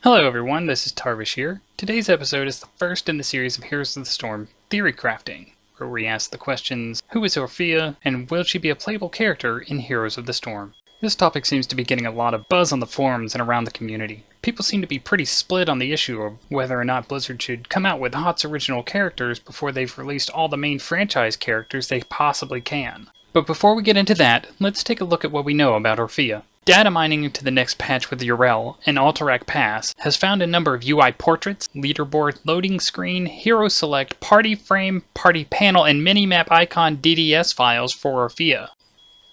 Hello everyone, this is Tarvish here. Today's episode is the first in the series of Heroes of the Storm Theory Crafting, where we ask the questions, who is Orphea, and will she be a playable character in Heroes of the Storm? This topic seems to be getting a lot of buzz on the forums and around the community. People seem to be pretty split on the issue of whether or not Blizzard should come out with HOTS original characters before they've released all the main franchise characters they possibly can. But before we get into that, let's take a look at what we know about Orphea. Data mining into the next patch with Urel and Alterac Pass has found a number of UI portraits, leaderboard, loading screen, hero select, party frame, party panel, and minimap icon DDS files for Orphea.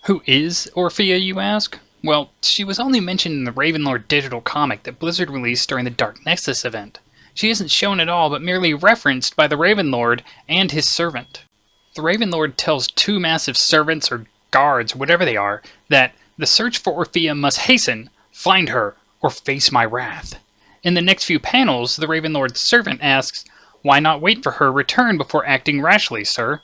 Who is Orphea, you ask? Well, she was only mentioned in the Ravenlord digital comic that Blizzard released during the Dark Nexus event. She isn't shown at all, but merely referenced by the Ravenlord and his servant. The Ravenlord tells two massive servants or guards, whatever they are, that the search for Orphea must hasten, find her, or face my wrath. In the next few panels, the Ravenlord's servant asks, "Why not wait for her return before acting rashly, sir?"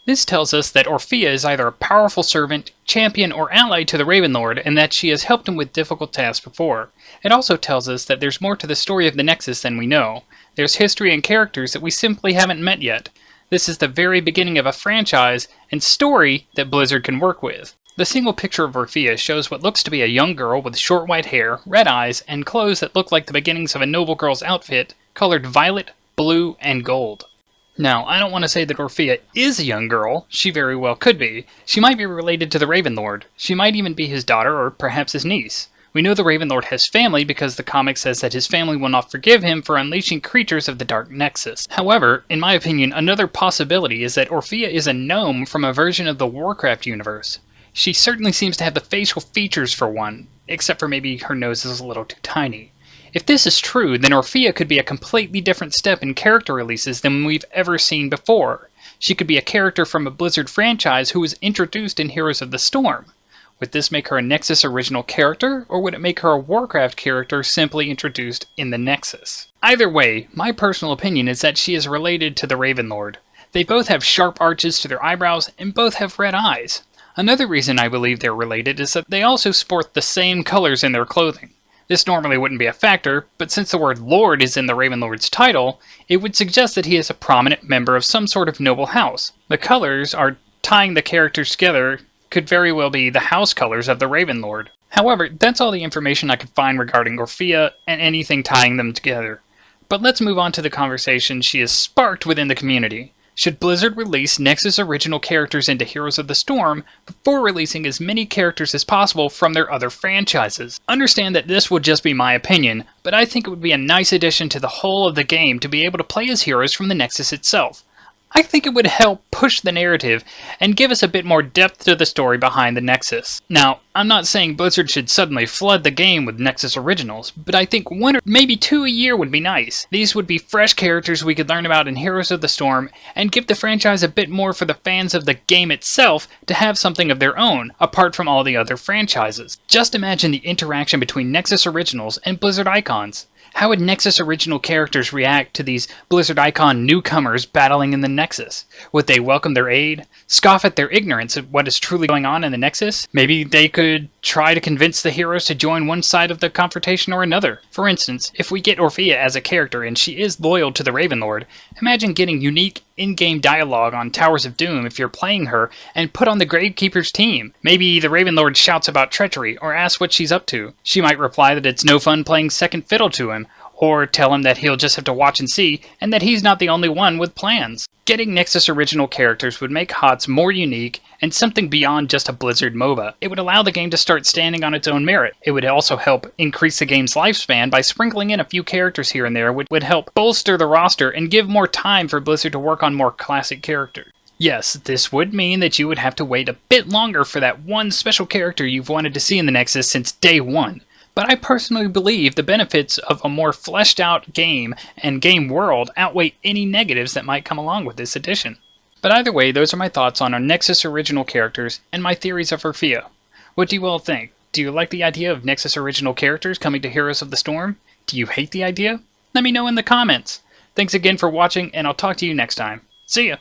This tells us that Orphea is either a powerful servant, champion, or ally to the Ravenlord, and that she has helped him with difficult tasks before. It also tells us that there's more to the story of the Nexus than we know. There's history and characters that we simply haven't met yet. This is the very beginning of a franchise and story that Blizzard can work with. The single picture of Orphea shows what looks to be a young girl with short white hair, red eyes, and clothes that look like the beginnings of a noble girl's outfit, colored violet, blue, and gold. Now, I don't want to say that Orphea is a young girl. She very well could be. She might be related to the Ravenlord. She might even be his daughter or perhaps his niece. We know the Ravenlord has family because the comic says that his family will not forgive him for unleashing creatures of the Dark Nexus. However, in my opinion, another possibility is that Orphea is a gnome from a version of the Warcraft universe. She certainly seems to have the facial features for one, except for maybe her nose is a little too tiny. If this is true, then Orphea could be a completely different step in character releases than we've ever seen before. She could be a character from a Blizzard franchise who was introduced in Heroes of the Storm. Would this make her a Nexus original character, or would it make her a Warcraft character simply introduced in the Nexus? Either way, my personal opinion is that she is related to the Ravenlord. They both have sharp arches to their eyebrows and both have red eyes. Another reason I believe they're related is that they also sport the same colors in their clothing. This normally wouldn't be a factor, but since the word Lord is in the Ravenlord's title, it would suggest that he is a prominent member of some sort of noble house. The colors are tying the characters together could very well be the house colors of the Ravenlord. However, that's all the information I could find regarding Orphea and anything tying them together. But let's move on to the conversation she has sparked within the community. Should Blizzard release Nexus original characters into Heroes of the Storm before releasing as many characters as possible from their other franchises? Understand that this would just be my opinion, but I think it would be a nice addition to the whole of the game to be able to play as heroes from the Nexus itself. I think it would help push the narrative and give us a bit more depth to the story behind the Nexus. Now, I'm not saying Blizzard should suddenly flood the game with Nexus originals, but I think one or maybe two a year would be nice. These would be fresh characters we could learn about in Heroes of the Storm and give the franchise a bit more for the fans of the game itself to have something of their own, apart from all the other franchises. Just imagine the interaction between Nexus originals and Blizzard icons. How would Nexus original characters react to these Blizzard icon newcomers battling in the Nexus? Would they welcome their aid? Scoff at their ignorance of what is truly going on in the Nexus? Maybe they could try to convince the heroes to join one side of the confrontation or another. For instance, if we get Orphea as a character and she is loyal to the Ravenlord, imagine getting unique in-game dialogue on Towers of Doom if you're playing her and put on the Gravekeeper's team. Maybe the Ravenlord shouts about treachery or asks what she's up to. She might reply that it's no fun playing second fiddle to him, or tell him that he'll just have to watch and see, and that he's not the only one with plans. Getting Nexus original characters would make HOTS more unique and something beyond just a Blizzard MOBA. It would allow the game to start standing on its own merit. It would also help increase the game's lifespan by sprinkling in a few characters here and there, which would help bolster the roster and give more time for Blizzard to work on more classic characters. Yes, this would mean that you would have to wait a bit longer for that one special character you've wanted to see in the Nexus since day one. But I personally believe the benefits of a more fleshed out game and game world outweigh any negatives that might come along with this addition. But either way, those are my thoughts on our Nexus original characters and my theories of Orphea. What do you all think? Do you like the idea of Nexus original characters coming to Heroes of the Storm? Do you hate the idea? Let me know in the comments. Thanks again for watching, and I'll talk to you next time. See ya!